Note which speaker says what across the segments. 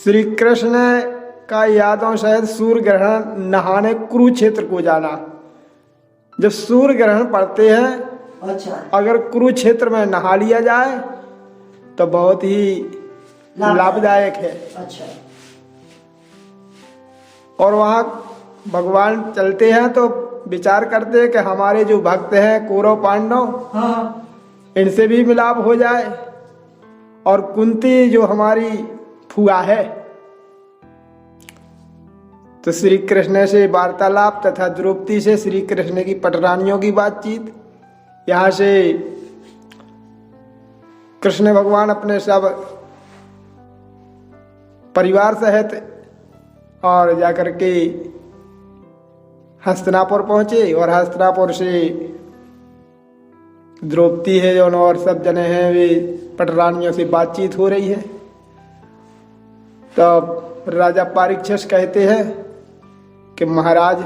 Speaker 1: श्री कृष्ण का यादव सहित सूर्य ग्रहण नहाने कुरुक्षेत्र को जाना। जब सूर्य ग्रहण पड़ते हैं,
Speaker 2: अच्छा,
Speaker 1: अगर कुरुक्षेत्र में नहा लिया जाए तो बहुत ही लाभदायक है।
Speaker 2: अच्छा,
Speaker 1: और वहाँ भगवान चलते हैं तो विचार करते हैं कि हमारे जो भक्त हैं कौरव पांडव,
Speaker 2: हाँ,
Speaker 1: इनसे भी मिलाप हो जाए। और कुंती जो हमारी फुआ है, तो श्री कृष्ण से वार्तालाप तथा द्रौपदी से श्री कृष्ण की पटरानियों की बातचीत। यहाँ से कृष्ण भगवान अपने सब परिवार सहित और जाकर के हस्तिनापुर पहुंचे, और हस्तिनापुर से द्रौपदी है जो और सब जने हैं वे पटरानियों से बातचीत हो रही है। तब राजा परीक्षित कहते हैं कि महाराज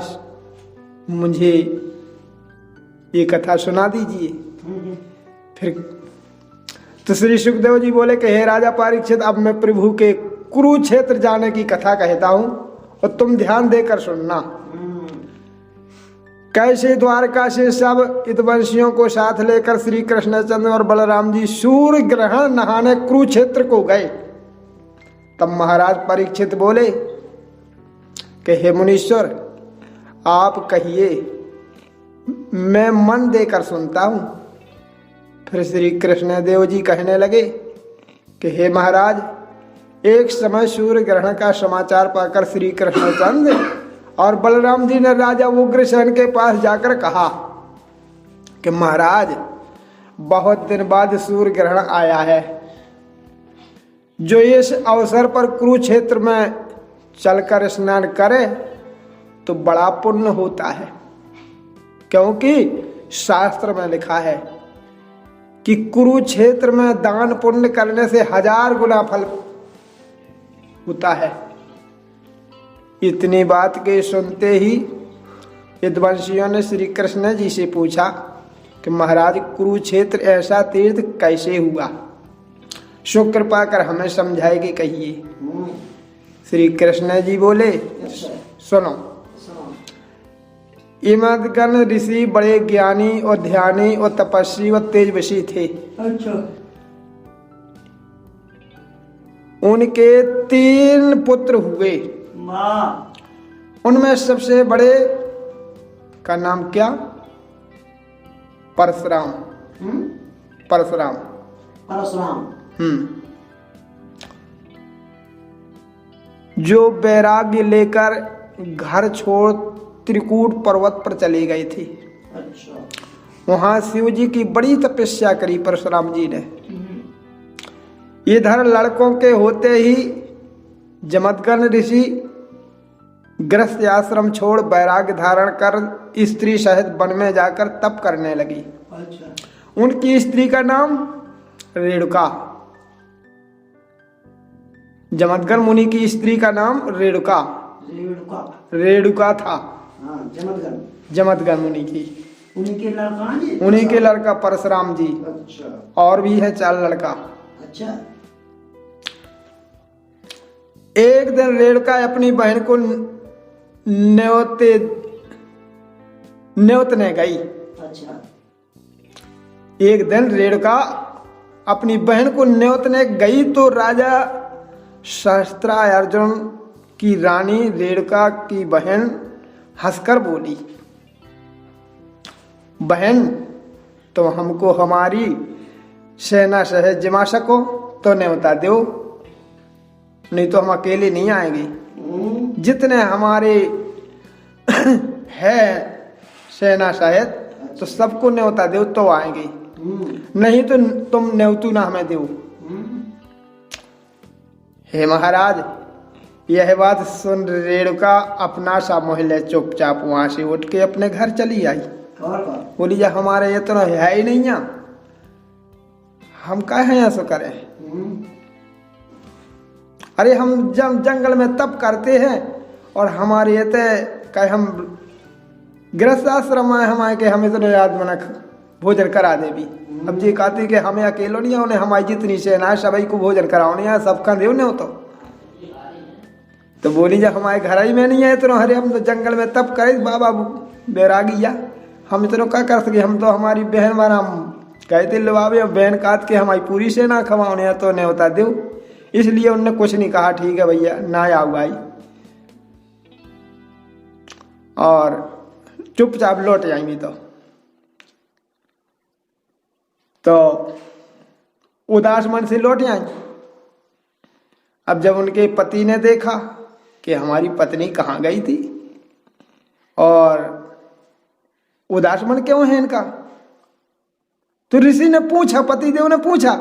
Speaker 1: मुझे ये कथा सुना दीजिए। फिर तो श्री सुखदेव जी बोले कि हे राजा परीक्षित, अब मैं प्रभु के कुरुक्षेत्र जाने की कथा कहता हूं और तुम ध्यान देकर सुनना। कैसे द्वारका से सब हितवंशियों को साथ लेकर श्री कृष्णचंद्र और बलराम जी सूर्य ग्रहण नहाने कुरुक्षेत्र को गए। तब महाराज परीक्षित बोले कि हे मुनीश्वर, आप कहिए, मैं मन देकर सुनता हूं। फिर श्री कृष्ण देव जी कहने लगे कि हे महाराज, एक समय सूर्य ग्रहण का समाचार पाकर श्री कृष्णचंद्र और बलराम जी ने राजा उग्रसेन के पास जाकर कहा कि महाराज, बहुत दिन बाद सूर्य ग्रहण आया है, जो इस अवसर पर कुरुक्षेत्र में चलकर स्नान करे तो बड़ा पुण्य होता है, क्योंकि शास्त्र में लिखा है कि कुरुक्षेत्र में दान पुण्य करने से 1000 गुना फल होता है। इतनी बात के सुनते ही यदुवंशियों ने श्री कृष्ण जी से पूछा कि महाराज, कुरुक्षेत्र ऐसा तीर्थ कैसे हुआ? सो कृपा कर हमें समझाए कि कहिए। श्री कृष्ण जी बोले, सुनो, इमदगण ऋषि बड़े ज्ञानी और ध्यानी और तपस्वी और तेजस्वी थे।
Speaker 2: अच्छा,
Speaker 1: उनके 3 पुत्र हुए। उनमें सबसे बड़े का नाम क्या? परशुराम। परशुराम।
Speaker 2: परशुराम।
Speaker 1: जो वैराग्य लेकर घर छोड़ त्रिकूट पर्वत पर चले गए थे।
Speaker 2: अच्छा,
Speaker 1: वहां शिव जी की बड़ी तपस्या करी परशुराम जी ने। इधर लड़कों के होते ही जमदग्नि ऋषि गृहस्थ आश्रम छोड़ वैराग्य धारण कर स्त्री सहित वन में जाकर तप करने लगी।
Speaker 2: अच्छा,
Speaker 1: उनकी स्त्री का नाम रेणुका। जमदग्नि मुनि की स्त्री का नाम रेणुका रेणुका था।
Speaker 2: हाँ,
Speaker 1: जमदग्नि मुनि की।
Speaker 2: उन्हीं
Speaker 1: के लड़का परशुराम जी।
Speaker 2: अच्छा,
Speaker 1: और भी है 4 लड़का।
Speaker 2: अच्छा,
Speaker 1: एक दिन रेणुका अपनी बहन को न्योतने गई।
Speaker 2: अच्छा,
Speaker 1: एक दिन रेणुका अपनी बहन को न्योतने गई तो राजा सहस्त्रा अर्जुन की रानी रेणुका की बहन हंसकर बोली, बहन, तो हमको हमारी सेना सहित जमा सको तो न्योता दो, नहीं तो हम अकेले नहीं आएंगे। जितने हमारे है सेना सहित तो सबको न्योता दो तो आएंगे, नहीं तो तुम न्योतू ना हमें दो। हे महाराज, यह बात सुन रेणुका अपना सा मोहल्ले चुपचाप वहां से उठ के अपने घर चली आई। बोली, जा हमारे ये तो है ही नहीं, हम क्या है ऐसा करें? अरे हम जब जंगल में तप करते हैं और हमारे ये तो हम गृहस्थ आश्रम है, हमारे के हमें तो याद मना भोजन करा दे भी। अब जी कहती कि हमें अकेलो नहीं, उन्हें हमारी जितनी सेना है सभी को भोजन कराओ, नहीं सबका देव नहीं हो तो तो बोली जब हमारे घर ही में नहीं है इतनो, हरे हम तो जंगल में तब करे बाबा बैरागिया, हम इतनो क्या कर सके, हम तो हमारी बहन वाला हम कहते लो बाबे बहन काट के हमारी पूरी सेना खवाने तो नहीं होता दो, इसलिए उनने कुछ नहीं कहा, ठीक है भैया ना आओ भाई, और चुपचाप लौट जाएंगी। तो उदास मन से लौट आएंगे। अब जब उनके पति ने देखा कि हमारी पत्नी कहाँ गई थी और उदास मन क्यों है इनका, तो ऋषि ने पूछा, पतिदेव ने पूछा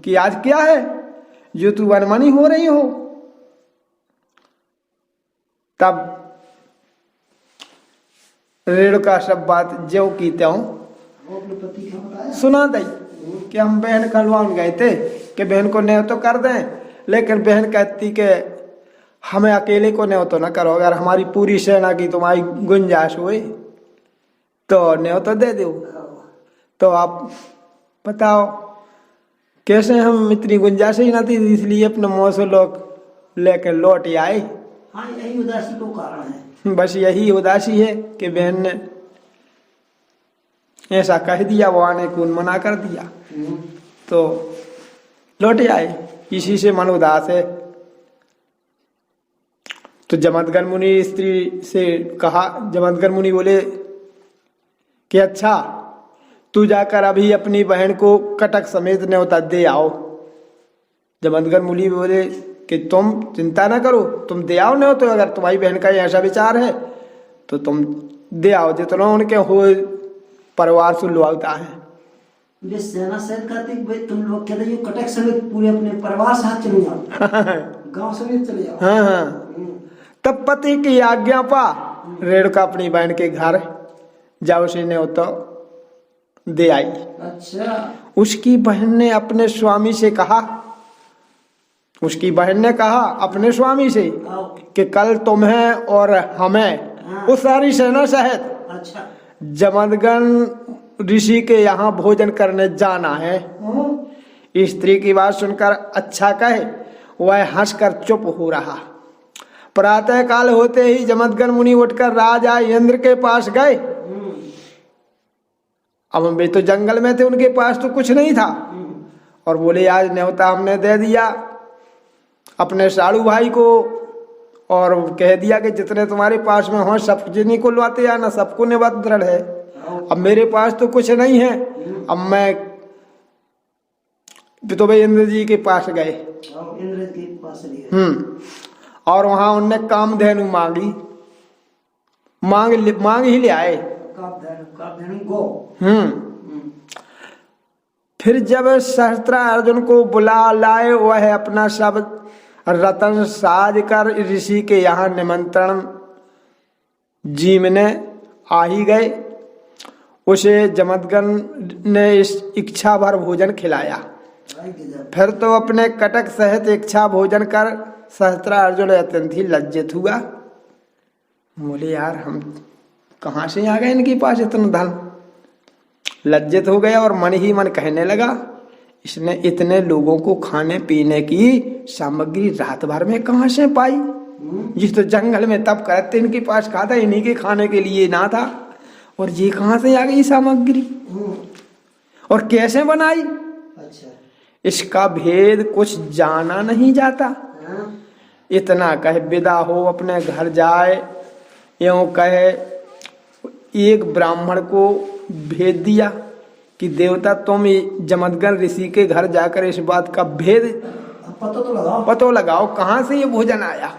Speaker 1: कि आज क्या है जो तू मनमानी हो रही हो। तब रेणुका सब बात जो की त्यों सुना दई कि हम बहन कलवान गए थे कि बहन को न्यों तो कर दें, लेकिन बहन कहती कि हमें अकेले को न्यों तो न करो, अगर हमारी पूरी सेना की तुम्हारी गुंजाइश हुई तो न्यों तो दे दो। तो आप बताओ कैसे, हम इतनी गुंजाइश ही ना थी, इसलिए अपने मुँह से लोग लेकर लौट आए।
Speaker 2: हाँ, यही उदासी को कारण है।
Speaker 1: बस यही उदासी है कि बहन ने ऐसा कह दिया, वो आने को मना कर दिया, तो लौट आए, इसी से मन उदास है। तो जमदग्नि मुनि स्त्री से कहा, जमदग्नि मुनि बोले कि अच्छा तू जाकर अभी अपनी बहन को कटक समेत न्योता दे आओ। जमदग्नि मुनि बोले कि तुम चिंता ना करो, तुम दे आओ न्योता, तो अगर तुम्हारी बहन का ऐसा विचार है तो तुम दे आओ, जितना उनके हो परिवार से लुआता है।
Speaker 2: वे सेना सहित कहते भाई तुम लोग कहते हो कटक समेत पूरे अपने परिवार साथ चले जाओ, गांव समेत चले जाओ।
Speaker 1: हाँ हाँ। तब पति की आज्ञा पा रेणुका अपनी बहन के घर जाओ से न्योता दे आई।
Speaker 2: अच्छा।
Speaker 1: उसकी बहन ने अपने स्वामी से कहा, उसकी बहन ने कहा अपने स्वामी से कि कल तुम्हें और हमें उस सारी सेना सहित
Speaker 2: अच्छा
Speaker 1: जमदग्नि ऋषि के यहाँ भोजन करने जाना है। स्त्री की बात सुनकर अच्छा कहे वह हंसकर चुप हो रहा। प्रातः काल होते ही जमदग्नि मुनि उठकर राजा इंद्र के पास गए। अब वे तो जंगल में थे, उनके पास तो कुछ नहीं था, और बोले आज न्योता हमने दे दिया अपने साड़ू भाई को, और कह दिया कि जितने तुम्हारे पास में हो सब जिन्हीं को लौटे आना, सबको निमंत्रण है। अब मेरे पास तो कुछ नहीं है, अब मैं तो भाई इंद्र जी के पास गए।
Speaker 2: इंद्र के पास
Speaker 1: और वहां उनने कामधेनु मांगी, मांग ही ले आए। फिर जब सहस्त्रार्जुन को बुला लाए, वह अपना सब रतन साज कर ऋषि के यहाँ निमंत्रण जीमने आ ही गए। उसे जमदग्नि ने इस इच्छा भर भोजन खिलाया। फिर तो अपने कटक सहित इच्छा भोजन कर सहस्त्रार्जुन अत्यंत ही लज्जित हुआ। बोले यार हम कहाँ से आ गए इनके पास इतना धन। लज्जित हो गया और मन ही मन कहने लगा इसने इतने लोगों को खाने पीने की सामग्री रात भर में कहाँ से पाई। जिस तो जंगल में तब करते इनके पास कहा था, इन्हीं के खाने के लिए ना था, और ये कहाँ से आ गई सामग्री और कैसे बनाई।
Speaker 2: अच्छा।
Speaker 1: इसका भेद कुछ जाना नहीं जाता। इतना कहे विदा हो अपने घर जाए, यूं कहे एक ब्राह्मण को भेज दिया कि देवता तुम जमदग्नि ऋषि के घर जाकर इस बात का भेद पतो लगाओ कहाँ से ये भोजन आया,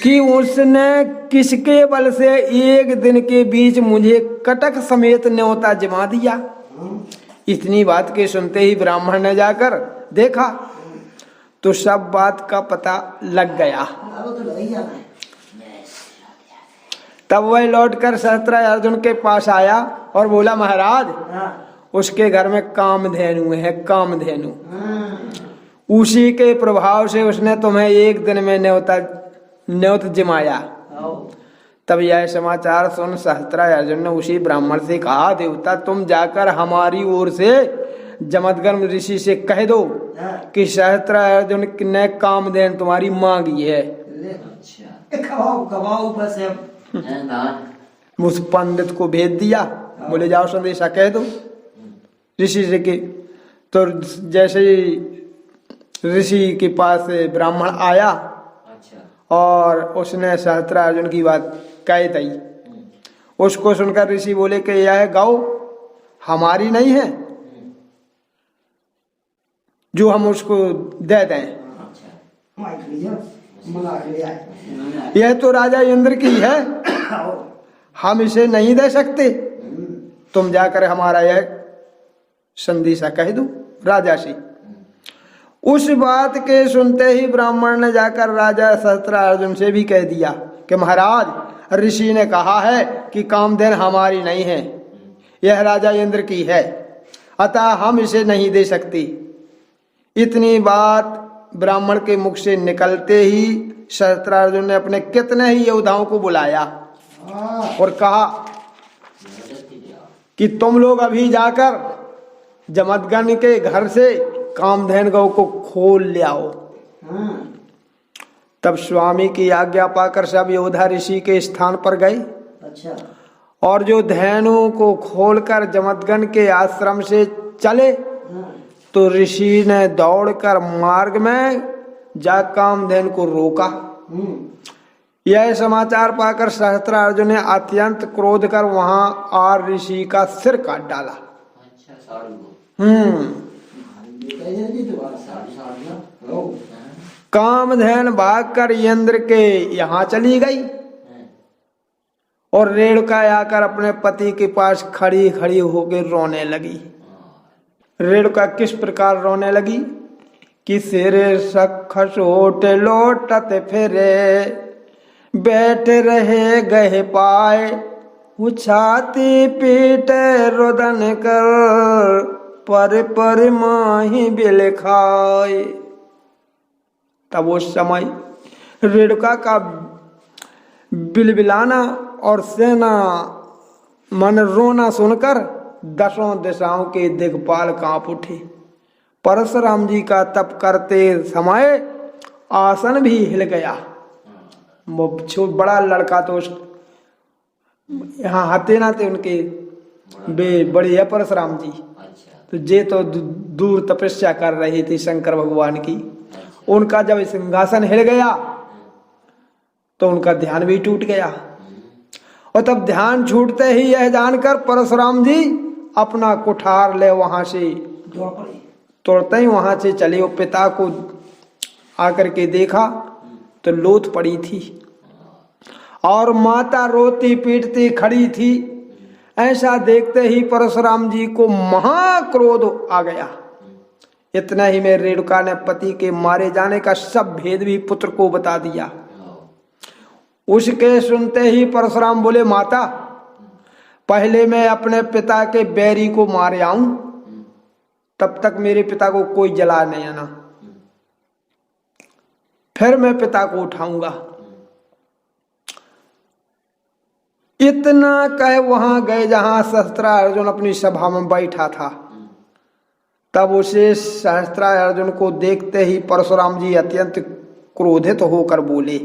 Speaker 1: कि उसने किसके बल से एक दिन के बीच मुझे कटक समेत न्योता जमा दिया। इतनी बात के सुनते ही ब्राह्मण ने जाकर देखा तो सब बात का पता लग गया। तब वह लौटकर सहस्त्रार्जुन के पास आया और बोला महाराज उसके घर में कामधेनु है, कामधेनु, उसी के प्रभाव से उसने तुम्हें एक दिन में न्योत जिमाया। तब यह समाचार सुन सहस्त्रार्जुन ने उसी ब्राह्मण से कहा देवता तुम जाकर हमारी ओर से जमदग्नि ऋषि से कह दो कि सहस्त्रार्जुन ने कामधेन तुम्हारी मांगी है।
Speaker 2: अच्छा खवाओ खवाओ बस अब
Speaker 1: उस पंडित को भेज दिया, बोले जाओ संदेशा कह दो ऋषि जी के। तो जैसे ही ऋषि के पास ब्राह्मण आया और उसने सहस्त्रार्जुन की बात कह दी, उसको सुनकर ऋषि बोले कि यह गौ हमारी नहीं है जो हम उसको दे दें, यह तो राजा इंद्र की है, हम इसे नहीं दे सकते, तुम जाकर हमारा यह संदेशा कह दो राजा से। उस बात के सुनते ही ब्राह्मण ने जाकर राजा सहस्त्रार्जुन से भी कह दिया कि महाराज ऋषि ने कहा है कि कामधेन हमारी नहीं है, यह राजा इंद्र की है, अतः हम इसे नहीं दे सकते। इतनी बात ब्राह्मण के मुख से निकलते ही सहस्त्रार्जुन ने अपने कितने ही योद्धाओं को बुलाया और कहा कि तुम लोग अभी जाकर जमदग्नि के घर से कामधेन गौ को खोल ले आओ। तब स्वामी की आज्ञा पाकर सब योद्धा ऋषि के स्थान पर गए।
Speaker 2: अच्छा
Speaker 1: और जो धेनु को खोलकर जमदग्नि के आश्रम से चले तो ऋषि ने दौड़कर मार्ग में जा कामधेन को रोका। यह समाचार पाकर सहस्त्रार्जुन ने अत्यंत क्रोध कर वहां और ऋषि का सिर काट डाला। कामधेन भागकर इंद्र के यहाँ चली गई और रेणुका आकर अपने पति के पास खड़ी खड़ी होकर रोने लगी। रेणुका किस प्रकार रोने लगी कि सिरे सखस होट लौटत फिरे, बैठ रहे गए पाए, छाती पीट रुदन कर, पर माही बिल खाए। तब उस समय रेणुका का बिलबिलाना और सेना मन रोना सुनकर दसों दिशाओं के दिग्पाल कांप उठे। परशुराम जी का तप करते समय आसन भी हिल गया। वो बड़ा लड़का तो यहाँ हाथे ना थे उनके बड़े है परशुराम जी, तो जे तो दूर तपस्या कर रही थी शंकर भगवान की। उनका जब सिंहासन हिल गया तो उनका ध्यान भी टूट गया और तब ध्यान छूटते ही यह जानकर परशुराम जी अपना कुठार ले वहां से तोड़ते ही वहां से चले। वो पिता को आकर के देखा तो लोथ पड़ी थी और माता रोती पीटती खड़ी थी। ऐसा देखते ही परशुराम जी को महाक्रोध आ गया। इतना ही में रेणुका ने पति के मारे जाने का सब भेद भी पुत्र को बता दिया। उसके सुनते ही परशुराम बोले, माता पहले मैं अपने पिता के बैरी को मारे आऊं, तब तक मेरे पिता को कोई जला नहीं आना, फिर मैं पिता को उठाऊंगा। इतना कह वहां गए जहां सहस्त्रार्जुन अपनी सभा में बैठा था। तब उसे सहस्त्रार्जुन को देखते ही परशुराम जी अत्यंत क्रोधित होकर बोले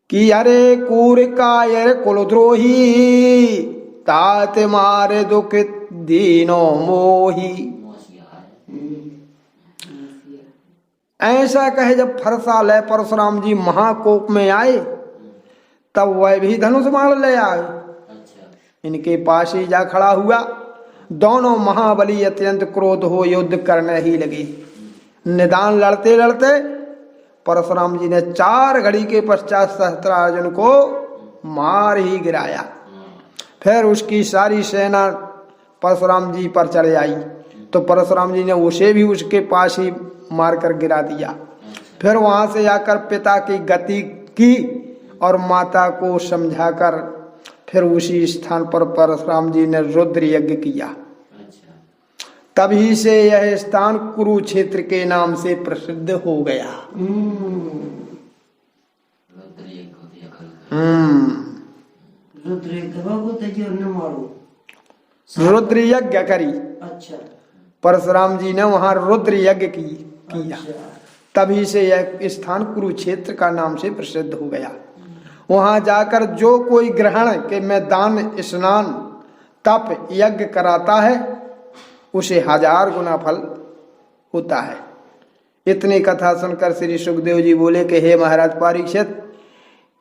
Speaker 1: कि अरे कूर कायर कुलद्रोही, तात मारे दुख दीनो मोही। ऐसा कहे जब फरसा ले परशुराम जी महाकोप में आए, तब वह भी धनुष बाण ले आए। इनके पास ही जा खड़ा हुआ। दोनों महाबली अत्यंत क्रोध हो युद्ध करने ही लगे। निदान लड़ते लड़ते परशुराम जी ने 4 घड़ी के पश्चात सहस्त्रार्जुन को मार ही गिराया। फिर उसकी सारी सेना परशुराम जी पर चढ़ आई तो परशुराम जी ने उसे भी उसके पास ही मारकर गिरा दिया। फिर वहां से आकर पिता की गति की और माता को समझाकर फिर उसी स्थान पर परशुराम जी ने रुद्र यज्ञ किया। तभी से यह स्थान कुरुक्षेत्र के नाम से प्रसिद्ध हो गया। रुद्र यज्ञ करी।
Speaker 2: अच्छा
Speaker 1: परशुराम जी ने वहां रुद्र यज्ञ किया। तभी से यह स्थान कुरुक्षेत्र का नाम से प्रसिद्ध हो गया। वहां जाकर जो कोई ग्रहण के में दान, स्नान, तप, यज्ञ कराता है उसे 1000 गुना फल होता है। इतनी कथा सुनकर श्री सुखदेव जी बोले कि हे महाराज परीक्षित,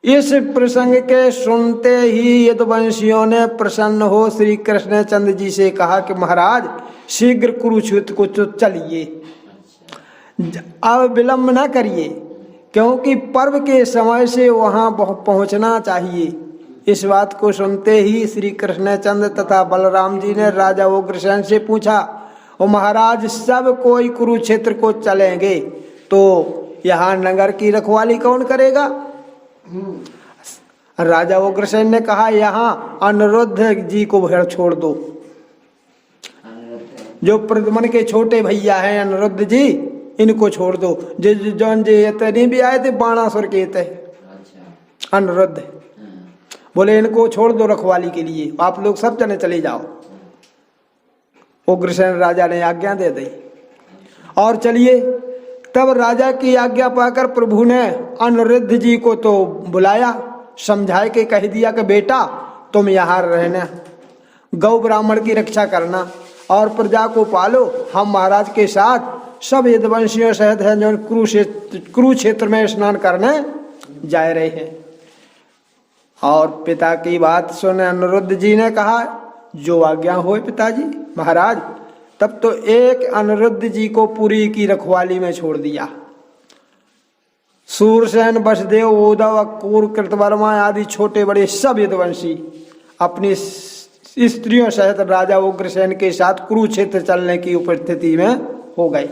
Speaker 1: इस प्रसंग के सुनते ही यदुवंशियों ने प्रसन्न हो श्री कृष्णचंद्र जी से कहा कि महाराज शीघ्र कुरुक्षेत्र को तो चलिए, अब विलंब न करिए, क्योंकि पर्व के समय से वहां पहुंचना चाहिए। इस बात को सुनते ही श्री कृष्णचंद्र तथा बलराम जी ने राजा उग्रसेन से पूछा, ओ महाराज सब कोई कुरुक्षेत्र को चलेंगे तो यहाँ नगर की रखवाली कौन करेगा? राजा उग्रसेन ने कहा, यहाँ अनिरुद्ध जी को छोड़ दो। जो प्रद्युम्न के छोटे भैया हैं अनिरुद्ध जी, इनको छोड़ दो। जौन जे इतने भी आए थे बाणासुर के थे अनिरुद्ध, बोले इनको छोड़ दो रखवाली के लिए, आप लोग सब जने चले जाओ। उग्रसेन राजा ने आज्ञा दे दी और चलिए। तब राजा की आज्ञा पाकर प्रभु ने अनिरुद्ध जी को तो बुलाया, समझाए के कह दिया कि बेटा तुम यहाँ रहना, गौ ब्राह्मण की रक्षा करना और प्रजा को पालो। हम महाराज के साथ सब यदुवंशियों सहित हैं जो कुरुक्षेत्र में स्नान करने जा रहे हैं। और पिता की बात सुन अनिरुद्ध जी ने कहा, जो आज्ञा हो पिताजी महाराज। तब तो एक अनिरुद्ध जी को पुरी की रखवाली में छोड़ दिया। सूरसेन, वसुदेव, उद्धव, अक्रूर, कृतवर्मा आदि छोटे बड़े सब यदुवंशी अपनी स्त्रियों सहित राजा उग्रसेन के साथ कुरुक्षेत्र चलने की उपस्थिति में हो गए।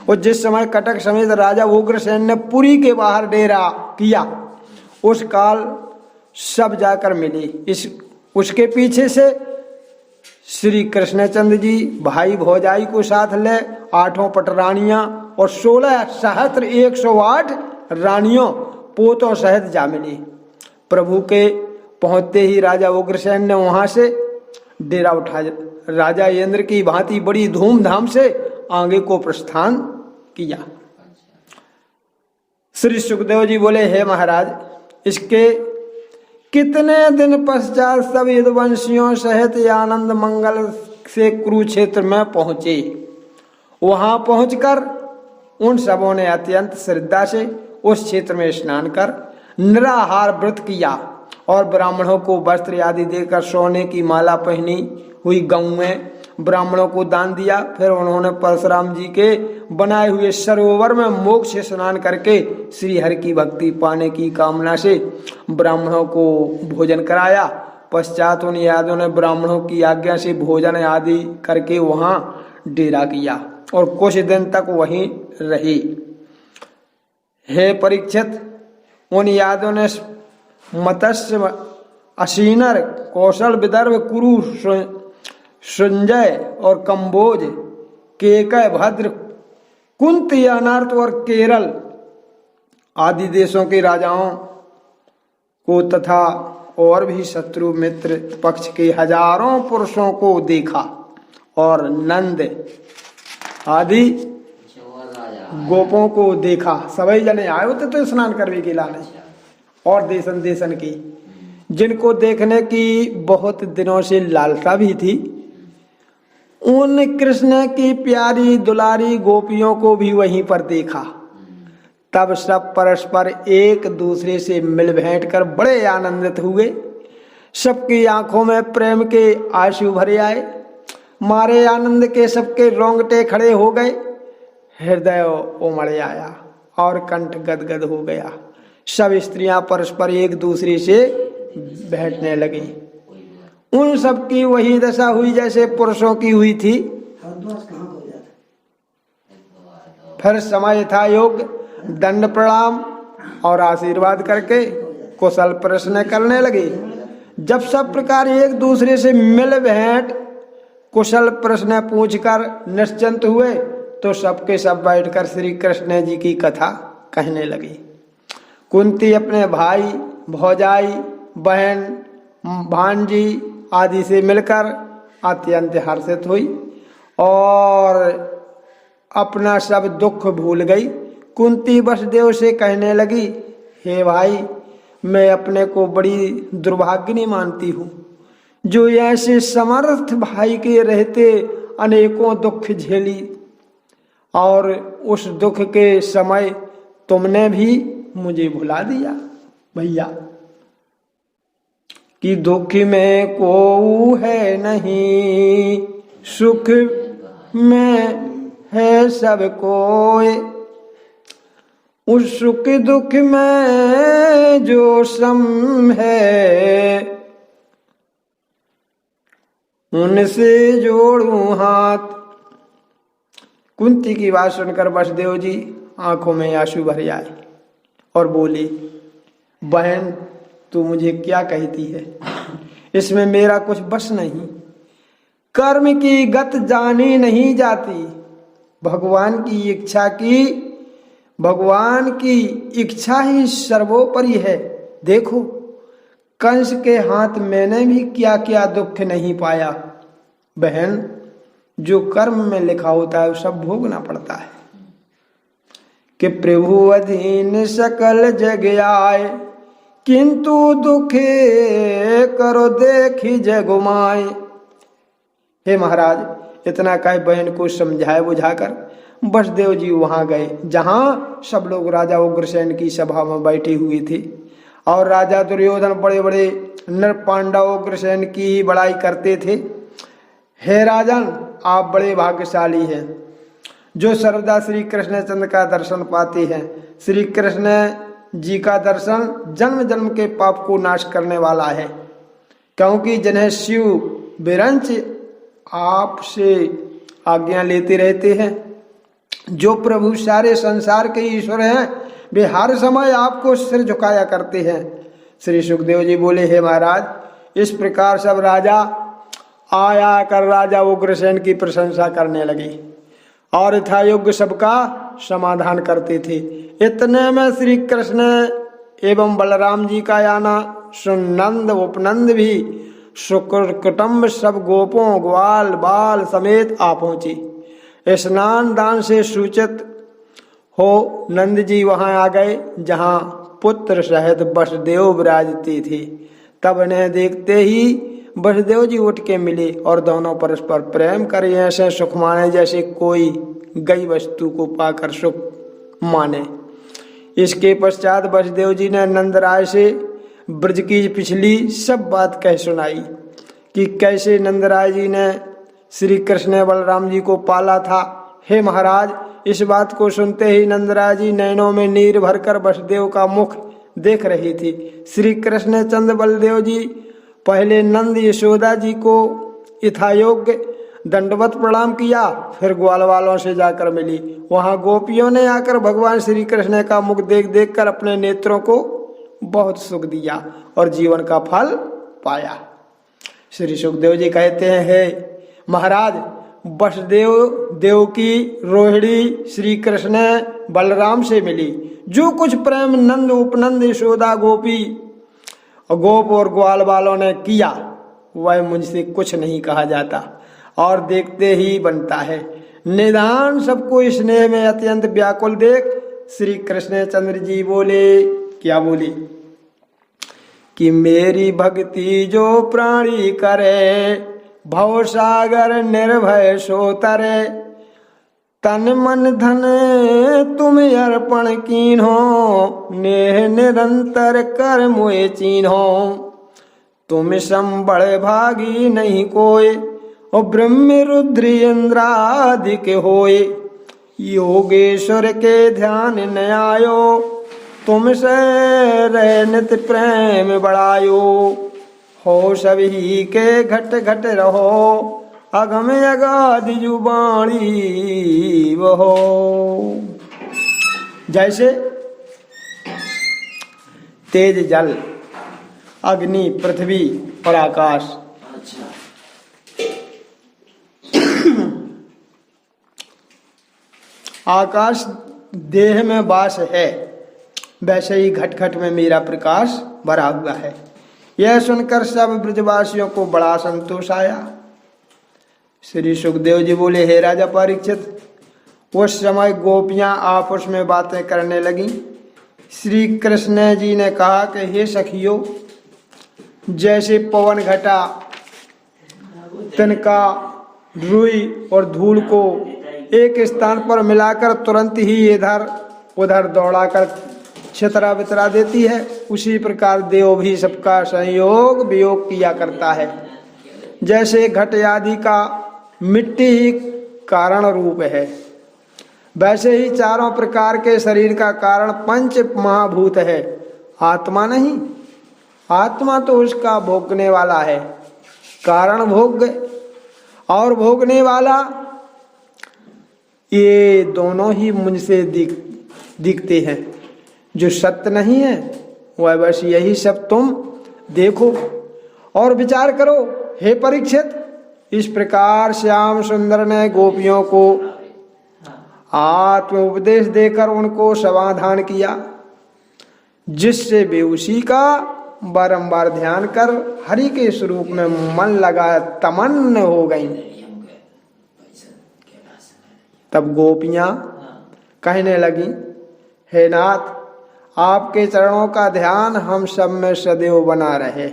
Speaker 1: और जिस समय कटक समेत राजा उग्रसेन ने पुरी के बाहर डेरा किया, उस काल सब जाकर मिले। उसके पीछे से श्री कृष्णचंद्र जी भाई भौजाई को साथ ले 8 पटरानियां और 16 सहस्त्र 108 रानियों पोतों सहित जा मिली। प्रभु के पहुंचते ही राजा उग्रसेन ने वहां से डेरा उठाया। राजा इंद्र की भांति बड़ी धूमधाम से आगे को प्रस्थान किया। श्री सुखदेव जी बोले, हे महाराज, इसके कितने दिन पश्चात सब यदुवंशियों सहित आनंद मंगल से कुरुक्षेत्र में पहुंचे। वहां पहुंचकर उन सबों ने अत्यंत श्रद्धा से उस क्षेत्र में स्नान कर निराहार व्रत किया और ब्राह्मणों को वस्त्र आदि देकर सोने की माला पहनी हुई गौएं ब्राह्मणों को दान दिया। फिर उन्होंने परशुराम जी के बनाए हुए सरोवर में मोक्ष स्नान करके श्री हरि की भक्ति पाने की कामना से ब्राह्मणों को भोजन कराया। पश्चात उन यादवों ने ब्राह्मणों की आज्ञा से भोजन आदि करके वहां डेरा किया और कुछ दिन तक वहीं रहे। हे परीक्षित, उन यादवों ने मत्स्य, असीनर, कौशल, विदर्भ, कुरु, संजय और कंबोज, केकय, भद्र, कुंत, अनर्थ और केरल आदि देशों के राजाओं को तथा और भी शत्रु मित्र पक्ष के हजारों पुरुषों को देखा और नंद आदि गोपों को देखा। सभी जने आए होते तो स्नान करने के लाने और देशन देशन की, जिनको देखने की बहुत दिनों से लालसा भी थी। उन कृष्ण की प्यारी दुलारी गोपियों को भी वहीं पर देखा। तब सब परस्पर एक दूसरे से मिल भेंट कर बड़े आनंदित हुए। सबकी आंखों में प्रेम के आंसू भरे आए। मारे आनंद के सबके रोंगटे खड़े हो गए, हृदय उमड़ आया और कंठ गदगद हो गया। सब स्त्रियां परस्पर एक दूसरे से बैठने लगी। उन सब की वही दशा हुई जैसे पुरुषों की हुई थी। फिर समय था योग, दंड प्रणाम और आशीर्वाद करके कुशल प्रश्न करने लगे। जब सब प्रकार एक दूसरे से मिल भेंट कुशल प्रश्न पूछकर निश्चिंत हुए तो सबके सब बैठकर श्री कृष्ण जी की कथा कहने लगी। कुंती अपने भाई, भौजाई, बहन, भांजी आदि से मिलकर अत्यंत हर्षित हुई और अपना सब दुख भूल गई। कुंती वसुदेव से कहने लगी, हे भाई, मैं अपने को बड़ी दुर्भाग्यनी मानती हूँ जो ऐसे समर्थ भाई के रहते अनेकों दुख झेली, और उस दुख के समय तुमने भी मुझे भुला दिया भैया, कि दुख में को है नहीं, सुख में है सब कोई, उस सुख दुख में जो सम है, उनसे जोड़ूं हाथ। कुंती की बात सुनकर वसुदेव जी आंखों में आंसू भर आए और बोले, बहन तू मुझे क्या कहती है, इसमें मेरा कुछ बस नहीं। कर्म की गत जानी नहीं जाती, भगवान की इच्छा ही सर्वोपरि है। देखो कंस के हाथ मैंने भी क्या क्या दुख नहीं पाया। बहन, जो कर्म में लिखा होता है वो सब भोगना पड़ता है। कि प्रभु अधीन सकल जग आए, किंतु दुखे करो देखी जग माए। हे महाराज, इतना कह बहन को समझाए बुझाकर वसुदेव जी वहां गए जहां सब लोग राजा उग्रसेन की सभा में बैठे हुए थे, और राजा दुर्योधन बड़े बड़े नर पांडव उग्रसेन की ही बड़ाई करते थे। हे राजन, आप बड़े भाग्यशाली हैं जो सर्वदा श्री कृष्ण चंद्र का दर्शन पाते हैं। श्री कृष्ण जी का दर्शन जन्म जन्म के पाप को नाश करने वाला है, क्योंकि जिन्हें शिव विरंच आपसे आज्ञा लेते रहते हैं, जो प्रभु सारे संसार के ईश्वर हैं, वे हर समय आपको सिर झुकाया करते हैं। श्री सुखदेव जी बोले, हे महाराज, इस प्रकार सब राजा आया कर राजा उग्रसेन की प्रशंसा करने लगे और यथायोग्य सबका समाधान करते थे। इतने में श्री कृष्ण एवं बलराम जी का आना सुन नंद उपनंद भी शुक्र कुटुंब सब गोपों ग्वाल बाल समेत आ पहुंचे। स्नान दान से सूचित हो नंद जी वहां आ गए जहां पुत्र सहित वसुदेव विराजते थे। तब इन्हें देखते ही वसुदेव जी उठ के मिले और दोनों परस्पर प्रेम कर ऐसे सुख माने जैसे कोई गई वस्तु को पाकर सुख माने। इसके पश्चात वसुदेव जी ने नंदराय से ब्रज की पिछली सब बात कह सुनाई कि कैसे नंदराय जी ने श्री कृष्ण बलराम जी को पाला था। हे महाराज, इस बात को सुनते ही नंदराय जी नैनों में नीर भरकर वसुदेव का मुख देख रही थी। श्री कृष्ण चंद्र बलदेव जी पहले नंद यशोदा जी को यथायोग्य दंडवत प्रणाम किया, फिर ग्वाल वालों से जाकर मिली। वहां गोपियों ने आकर भगवान श्री कृष्ण का मुख देख देख कर अपने नेत्रों को बहुत सुख दिया और जीवन का फल पाया। श्री सुखदेव जी कहते हैं, हे महाराज, वसुदेव देव की रोहिणी श्री कृष्ण बलराम से मिली। जो कुछ प्रेम नंद उपनंद यशोदा गोपी गोप और ग्वाल वालों ने किया वह मुझसे कुछ नहीं कहा जाता और देखते ही बनता है। निदान सबको स्नेह में अत्यंत व्याकुल देख श्री कृष्ण चंद्र जी बोले, क्या बोले कि मेरी भक्ति जो प्राणी करे, भव सागर निर्भय सो तरे, तन मन धन तुम अर्पण कीन्हो, नेह निरंतर कर मोए चीन्हो, तुम संबड़ भागी नहीं कोय, और ब्रह्म रुद्र इंद्रादि होए, योगेश्वर के ध्यान न आयो, तुमसे रह नित प्रेम बढ़ायो, हो सभी के घट घट रहो, अगम अगाधि जुबाणी वहो। जैसे तेज जल, अग्नि, पृथ्वी और आकाश आकाश देह में वास है, वैसे ही घट घट में मेरा प्रकाश भरा हुआ है। यह सुनकर सब ब्रजवासियों को बड़ा संतोष आया। श्री सुखदेव जी बोले, हे राजा परीक्षित, उस समय गोपियां आपस में बातें करने लगी। श्री कृष्ण जी ने कहा कि हे सखियों, जैसे पवन घटा तिनका, रुई और धूल को एक स्थान पर मिलाकर तुरंत ही इधर उधर दौड़ाकर छितरा बितरा देती है, उसी प्रकार देव भी सबका संयोग वियोग किया करता है। जैसे घट आदि का मिट्टी ही कारण रूप है, वैसे ही चारों प्रकार के शरीर का कारण पंच महाभूत है, आत्मा नहीं। आत्मा तो उसका भोगने वाला है, कारण भोग्य और भोगने वाला, ये दोनों ही मुझसे दिखते हैं। जो सत्य नहीं है वह बस यही सब तुम देखो और विचार करो। हे परीक्षित, इस प्रकार श्याम सुंदर ने गोपियों को आत्म उपदेश देकर उनको समाधान किया, जिससे वे उसी का बारंबार ध्यान कर हरि के स्वरूप में मन लगा तमन्न हो गई। तब गोपियां कहने लगी, हे नाथ, आपके चरणों का ध्यान हम सब में सदैव बना रहे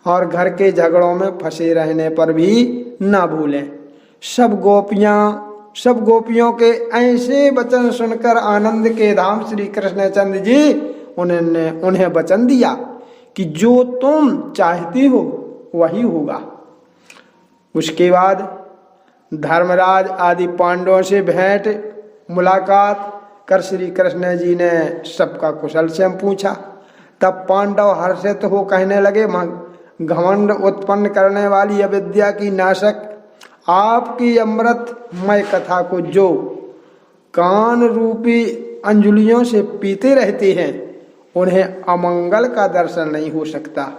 Speaker 1: और घर के झगड़ों में फंसे रहने पर भी ना भूलें। सब गोपियों के ऐसे वचन सुनकर आनंद के धाम श्री कृष्णचंद्र जी उन्हें वचन दिया कि जो तुम चाहती हो वही होगा। उसके बाद धर्मराज आदि पांडवों से भेंट मुलाकात कर श्री कृष्ण जी ने सबका कुशल से पूछा। तब पांडव हर्षित हो कहने लगे, घमंड उत्पन्न करने वाली अविद्या की नाशक आपकी अमृतमय कथा को जो कान रूपी अंजुलियों से पीते रहते हैं, उन्हें अमंगल का दर्शन नहीं हो सकता,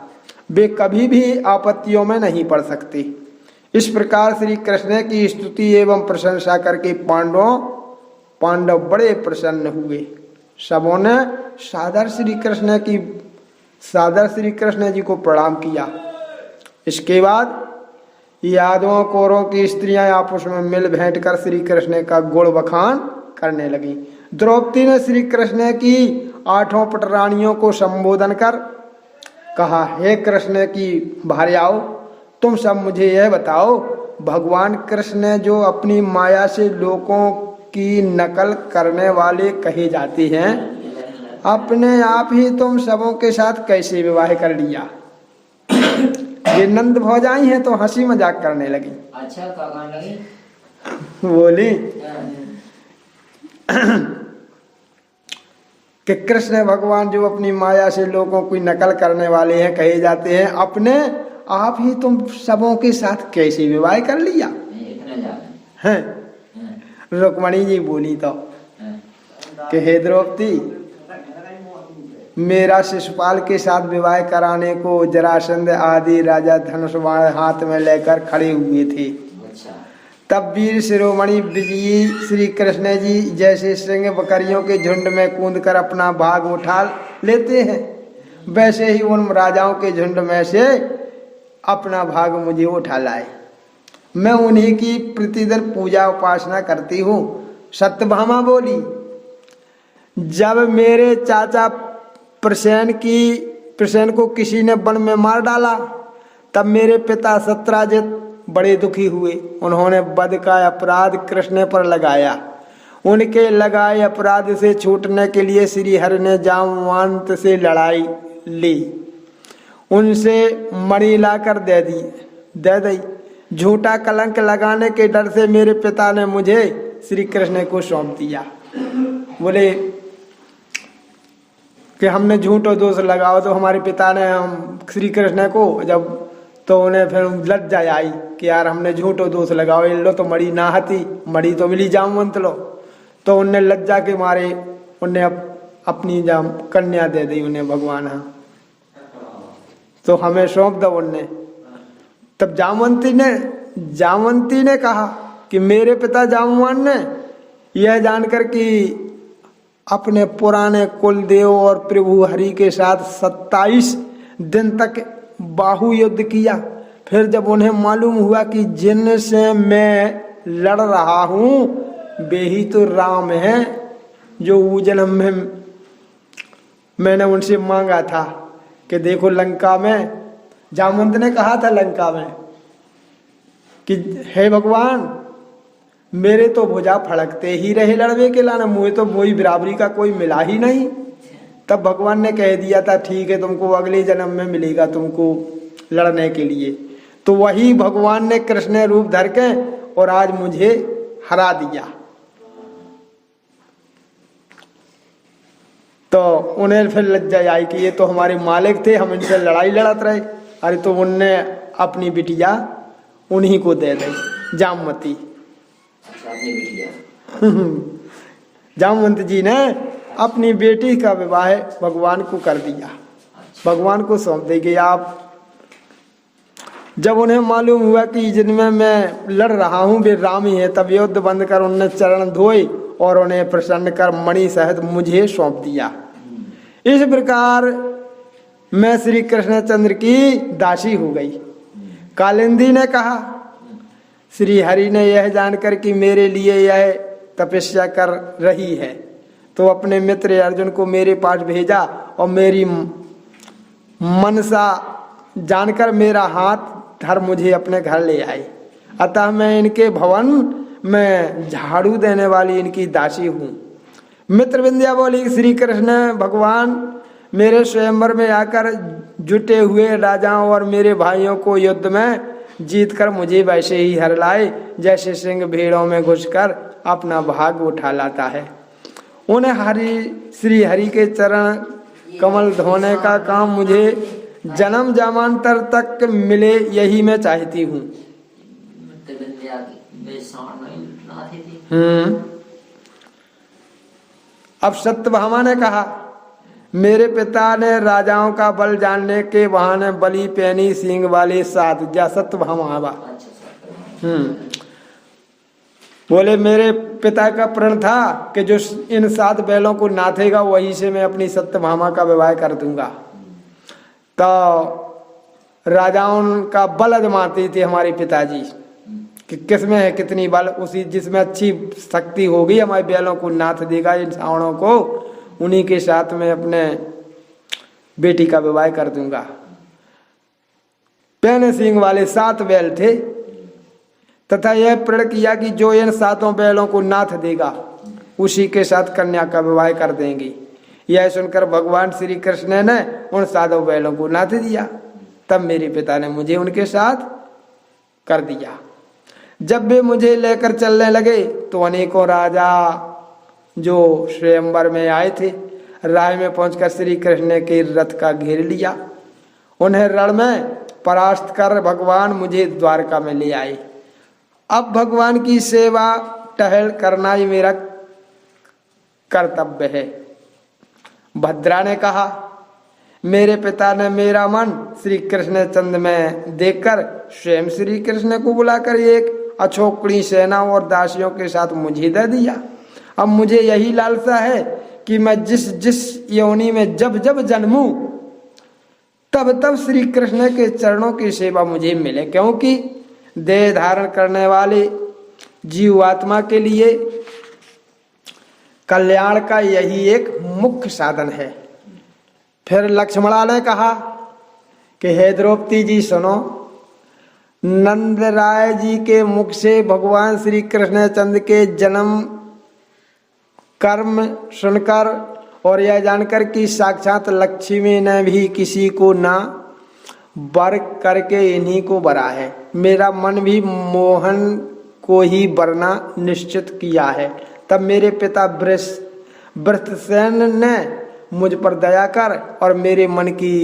Speaker 1: वे कभी भी आपत्तियों में नहीं पड़ सकते। इस प्रकार श्री कृष्ण की स्तुति एवं प्रशंसा करके पांडव बड़े प्रसन्न हुए। सबों ने सादर श्री कृष्ण जी को प्रणाम किया। इसके बाद यादवों कौरों की स्त्रियां आपस में मिल भेंट कर श्री कृष्ण का गुण बखान करने लगी। द्रौपदी ने श्री कृष्ण की 8 पटरानियों को संबोधन कर कहा, हे कृष्ण की भार्याओं, तुम सब मुझे यह बताओ, भगवान कृष्ण जो अपनी माया से लोगों की नकल करने वाले कहे जाते हैं, अपने आप ही तुम सबों के साथ कैसे विवाह कर लिया? ये नंद भौजाई हैं तो हंसी मजाक करने लगी।
Speaker 2: अच्छा लगी?
Speaker 1: बोली कि कृष्ण भगवान जो अपनी माया से लोगों की नकल करने वाले हैं कहे जाते हैं, अपने आप ही तुम सबों के साथ कैसे विवाह कर लिया है? रुक्मणी जी बोली तो कि हे द्रौपदी, मेरा शिशुपाल के साथ विवाह कराने को जरासंध आदि राजा धनुष बाण हाथ में लेकर खड़े हुए थे। तब वीर शिरोमणि विजयी श्री कृष्ण जी जैसे सिंह बकरियों के झुंड में कूदकर अपना भाग उठा लेते हैं, वैसे ही उन राजाओं के झुंड में से अपना भाग मुझे उठा लाए। मैं उन्हीं की प्रतिदिन पूजा उपासना करती हूँ। सत्यभामा बोली, जब मेरे चाचा प्रसेन को किसी ने वन में मार डाला, तब मेरे पिता सत्राजित बड़े दुखी हुए। उन्होंने वध का अपराध कृष्ण पर लगाया। उनके लगाए अपराध से छूटने के लिए श्री हरि ने जामवंत से लड़ाई ली, उनसे मणि लाकर दे दी। झूठा कलंक लगाने के डर से मेरे पिता ने मुझे श्री कृष्ण को सौंप दिया। बोले कि हमने झूठो दोष लगाओ, तो हमारे पिता ने हम श्री कृष्ण को जब तो उन्हें फिर लज्जा आई कि यार हमने झूठो दोष लगाओ, इन लो तो मड़ी ना हती, मड़ी तो मिली जामवंत लो। तो उनने लज्जा के मारे उन्हें अपनी कन्या दे दी उन्हें भगवान। हाँ, तो हमें सौंप दो उनने। तब जामवंती ने कहा कि मेरे पिता जामवान ने यह जानकर कि अपने पुराने कुलदेव और प्रभु हरि के साथ 27 दिन तक बाहु युद्ध किया, फिर जब उन्हें मालूम हुआ कि जिनसे मैं लड़ रहा हूं वे ही तो राम हैं जो वो जन्म में मैंने उनसे मांगा था कि देखो लंका में, जामवंत ने कहा था लंका में कि हे भगवान मेरे तो भुजा फड़कते ही रहे लड़वे के लाने, मुझे तो वही बराबरी का कोई मिला ही नहीं। तब भगवान ने कह दिया था ठीक है तुमको अगले जन्म में मिलेगा तुमको लड़ने के लिए। तो वही भगवान ने कृष्ण रूप धर के और आज मुझे हरा दिया। तो उन्हें फिर लज्जा आई कि ये तो हमारे मालिक थे, हम इनसे लड़ाई लड़त रहे। अरे तो उनने अपनी बिटिया उन्हीं को दे दी, जामवती। जामवंत जी ने अपनी बेटी का विवाह भगवान को कर दिया, भगवान को सौंप देंगे आप। जब उन्हें मालूम हुआ कि जिनमें मैं लड़ रहा हूं वे राम ही है, तब युद्ध बंद कर उन्होंने चरण धोए और उन्हें प्रसन्न कर मणि सहित मुझे सौंप दिया। इस प्रकार मैं श्री कृष्णचंद्र की दासी हो गई। कालिंदी ने कहा श्री हरि ने यह जानकर कि मेरे लिए यह तपस्या कर रही है तो अपने मित्र अर्जुन को मेरे पास भेजा और मेरी मनसा जानकर मेरा हाथ धर मुझे अपने घर ले आए। अतः मैं इनके भवन में झाड़ू देने वाली इनकी दासी हूँ। मित्र विंध्या बोली श्री कृष्ण भगवान मेरे स्वयंवर में आकर जुटे हुए राजाओं और मेरे भाइयों को युद्ध में जीत कर मुझे वैसे ही हर लाए जैसे सिंह भेड़ों में घुसकर अपना भाग उठा लाता है। उन्हें श्री हरि के चरण कमल धोने का काम मुझे जन्म जमांतर तक मिले यही मैं चाहती हूँ। अब सत्यभामा ने कहा मेरे पिता ने राजाओं का बल जानने के बहाने बलि पैनी सींग वाले साथ जा सत्यभामा बोले मेरे पिता का प्रण था कि जो इन 7 बैलों को नाथेगा वही से मैं अपनी सत्यभामा का विवाह कर दूंगा। तो राजाओं का बल अजमाते थे हमारे पिताजी कि किसमें है कितनी बल, उसी जिसमें अच्छी शक्ति होगी हमारे बैलों को नाथ देगा इन सावणों को, उन्हीं के साथ में अपने बेटी का विवाह कर दूंगा। पैने सिंह वाले 7 बैल थे तथा यह प्रण किया कि जो इन 7 बैलों को नाथ देगा उसी के साथ कन्या का विवाह कर देंगे। यह सुनकर भगवान श्री कृष्ण ने उन 7 बैलों को नाथ दिया। तब मेरे पिता ने मुझे उनके साथ कर दिया। जब वे मुझे लेकर चलने लगे तो अनेकों राजा जो स्वयंवर में आए थे राह में पहुंचकर श्री कृष्ण के रथ का घेर लिया। उन्हें रण में परास्त कर भगवान मुझे द्वारका में ले आए। अब भगवान की सेवा टहल करना ही मेरा कर्तव्य है। भद्रा ने कहा मेरे पिता ने मेरा मन श्री कृष्ण चंद्र में देखकर स्वयं श्री कृष्ण को बुलाकर एक अछोकड़ी सेना और दासियों के साथ मुझे दे दिया। अब मुझे यही लालसा है कि मैं जिस जिस योनि में जब जब जन्मूं तब तब श्री कृष्ण के चरणों की सेवा मुझे मिले, क्योंकि देह धारण करने वाले जीवात्मा के लिए कल्याण का यही एक मुख्य साधन है। फिर लक्ष्मणा ने कहा कि हे द्रौपदी जी सुनो, नंद राय जी के मुख से भगवान श्री कृष्णचंद्र के जन्म कर्म सुनकर और यह जानकर कि साक्षात लक्ष्मी ने भी किसी को ना वर करके इन्हीं को वरा है, मेरा मन भी मोहन को ही वरना निश्चित किया है। तब मेरे पिता वृत्रसेन ने मुझ पर दया कर और मेरे मन की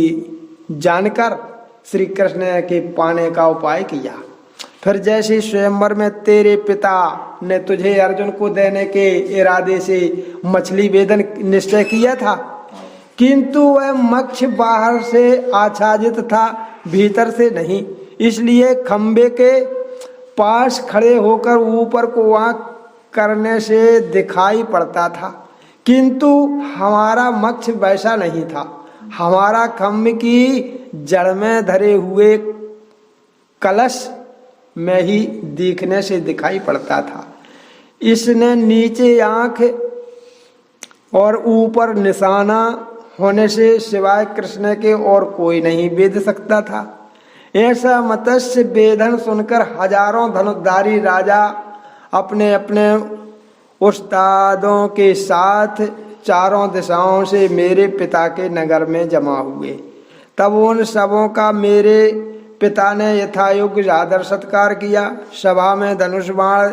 Speaker 1: जानकर श्री कृष्ण के पाने का उपाय किया। फिर जैसे स्वयंवर में तेरे पिता ने तुझे अर्जुन को देने के इरादे से मछली वेदन निश्चय किया था, किंतु वह मक्ष बाहर से आच्छादित था, भीतर से नहीं, इसलिए खंबे के पास खड़े होकर ऊपर को आंख करने से दिखाई पड़ता था, किंतु हमारा मक्ष वैसा नहीं था। हमारा खम्भ की जड़ में धरे हुए कलश में ही देखने से दिखाई पड़ता था। इसने नीचे आंख और ऊपर निशाना होने से सिवाय कृष्ण के और कोई नहीं वेद सकता था। ऐसा मत्स्य वेदन सुनकर हजारों धनुर्धारी राजा अपने अपने उस्तादों के साथ चारों दिशाओं से मेरे पिता के नगर में जमा हुए। तब उन सबों का मेरे पिता ने यथायोग्य आदर सत्कार किया। सभा में धनुष बाण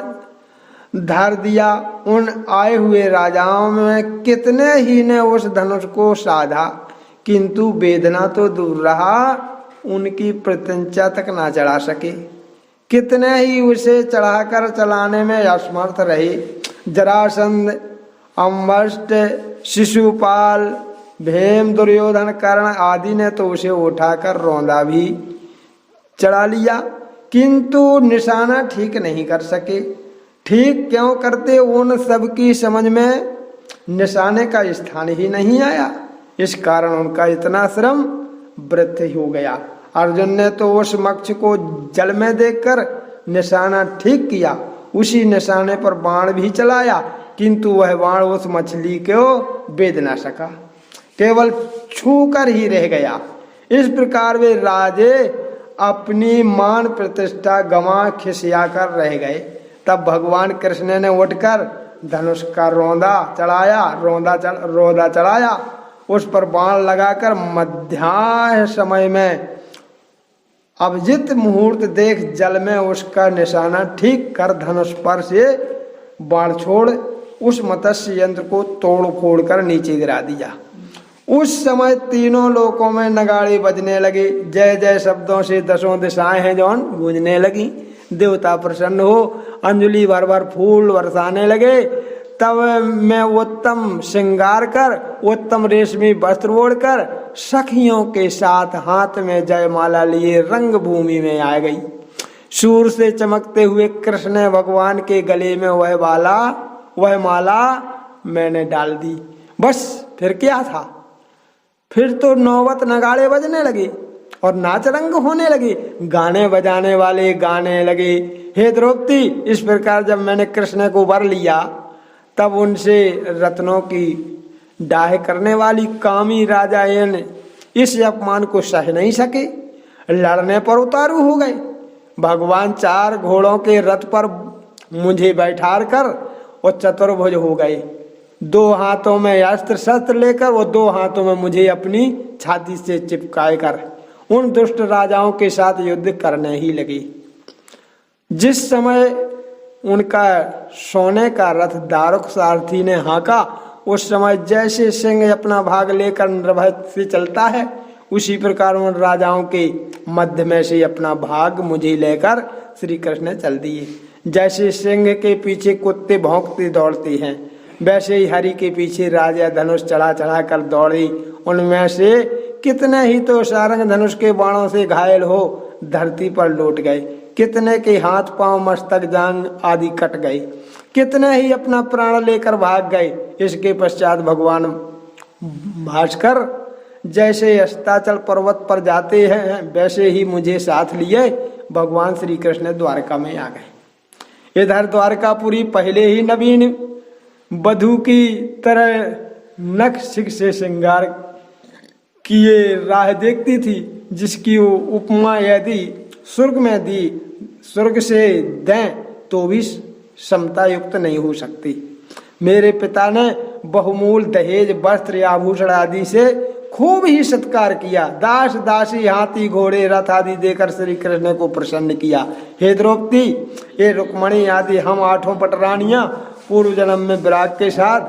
Speaker 1: धर दिया। उन आए हुए राजाओं में कितने ही ने उस धनुष को साधा, किंतु वेदना तो दूर रहा, उनकी प्रत्यंचा तक ना चढ़ा सके। कितने ही उसे चढ़ाकर चलाने में असमर्थ रहे। जरासंध, अम्बष्ट, शिशुपाल, भीम, दुर्योधन, कर्ण आदि ने तो उसे उठाकर रौंदा भी चढ़ा लिया, किंतु निशाना ठीक नहीं कर सके। ठीक क्यों करते, उन सब की समझ में निशाने का स्थान ही नहीं आया। इस कारण उनका इतना श्रम व्यर्थ हो गया। अर्जुन ने तो उस मक्ष को जल में देखकर निशाना ठीक किया, उसी निशाने पर बाण भी चलाया, किंतु वह बाण उस मछली को भेद न सका, केवल छू कर ही रह गया। इस प्रकार वे राजे अपनी मान प्रतिष्ठा गंवा खिसिया कर रह गए। तब भगवान कृष्ण ने उठकर धनुष का रोदा चढ़ाया, उस पर बाण लगाकर मध्याह्न समय में अभिजित मुहूर्त देख जल में उसका निशाना ठीक कर धनुष पर से बाण छोड़ उस मत्स्य यंत्र को तोड़ फोड़ कर नीचे गिरा दिया। उस समय तीनों लोकों में नगाड़े बजने लगे, जय जय शब्दों से दसों दिशाएं हैं जौन गूंजने लगी। देवता प्रसन्न हो अंजलि भर भर फूल बरसाने लगे। तब मैं उत्तम श्रृंगार कर उत्तम रेशमी वस्त्र ओढ़कर सखियों के साथ हाथ में जयमाला लिए रंग भूमि में आ गई। सूर से चमकते हुए कृष्ण भगवान के गले में वह माला मैंने डाल दी। बस फिर क्या था, फिर तो नौबत नगाड़े बजने लगे और नाच रंग होने लगे, गाने बजाने वाले गाने लगे। हे द्रौपदी, इस प्रकार जब मैंने कृष्ण को वर लिया तब उनसे रत्नों की डाह करने वाली कामी राजाएं इस अपमान को सह नहीं सके, लड़ने पर उतारू हो गए। भगवान 4 घोड़ों के रथ पर मुझे बैठार कर और चतुर्भुज हो गए। 2 हाथों में अस्त्र शस्त्र लेकर वो 2 हाथों में मुझे अपनी छाती से चिपकाए कर उन दुष्ट राजाओं के साथ युद्ध करने ही लगे। जिस समय उनका सोने का रथ दारुक सारथी ने हाँका, उस समय जैसे सिंह अपना भाग लेकर निर्भय से चलता है, उसी प्रकार उन राजाओं के मध्य में से अपना भाग मुझे लेकर श्री कृष्ण चल दिए। जैसे सिंह के पीछे कुत्ते भौंकते दौड़ते हैं, वैसे ही हरि के पीछे राजा धनुष चढ़ा चढ़ा कर दौड़े। उनमें से कितने ही तो सारंग धनुष के बाणों से घायल हो धरती पर लौट गए, कितने के हाथ पांव मस्तक जांग आदि कट गए, कितने ही अपना प्राण लेकर भाग गए। इसके पश्चात भगवान भास्कर जैसे अस्ताचल पर्वत पर जाते हैं, वैसे ही मुझे साथ लिए भगवान श्री कृष्ण द्वारका में आ गए। इधर द्वारकापुरी पहले ही नवीन वधू की तरह नख सिख से श्रृंगार किए राह देखती थी, जिसकी उपमा यदि स्वर्ग में दी स्वर्ग से दें तो भी समता युक्त नहीं हो सकती। मेरे पिता ने बहुमूल दहेज वस्त्र आभूषण आदि से खूब ही सत्कार किया। दास दासी हाथी घोड़े रथ आदि देकर श्री कृष्ण को प्रसन्न किया। हे द्रौपदी, ये रुक्मणी आदि हम 8 पटरानियां पूर्व जन्म में विराग के साथ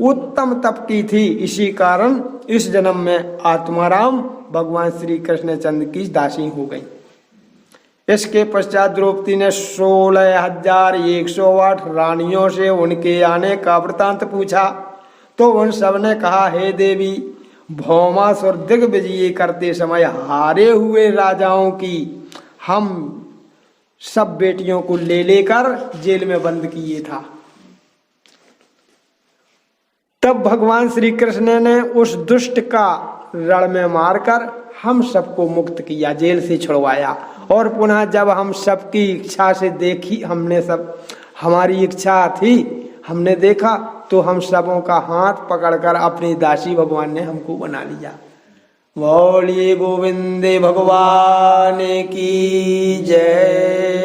Speaker 1: उत्तम तप की थी, इसी कारण इस जन्म में आत्माराम भगवान श्री कृष्ण चंद्र की दासी हो गई। इसके पश्चात द्रौपदी ने 16,108 रानियों से उनके आने का वृतांत पूछा, तो उन सब ने कहा, हे देवी, भौमासुर दिग्विजय करते समय हारे हुए राजाओं की हम सब बेटियों को ले लेकर जेल में बंद किए था। तब भगवान श्री कृष्ण ने उस दुष्ट का रण में मारकर हम सबको मुक्त किया, जेल से छुड़वाया और पुनः जब हम सबकी इच्छा से देखी, हमने सब, हमारी इच्छा थी, हमने देखा, तो हम सबों का हाथ पकड़कर अपनी दासी भगवान ने हमको बना लिया। बोलिए गोविंदे भगवान की जय।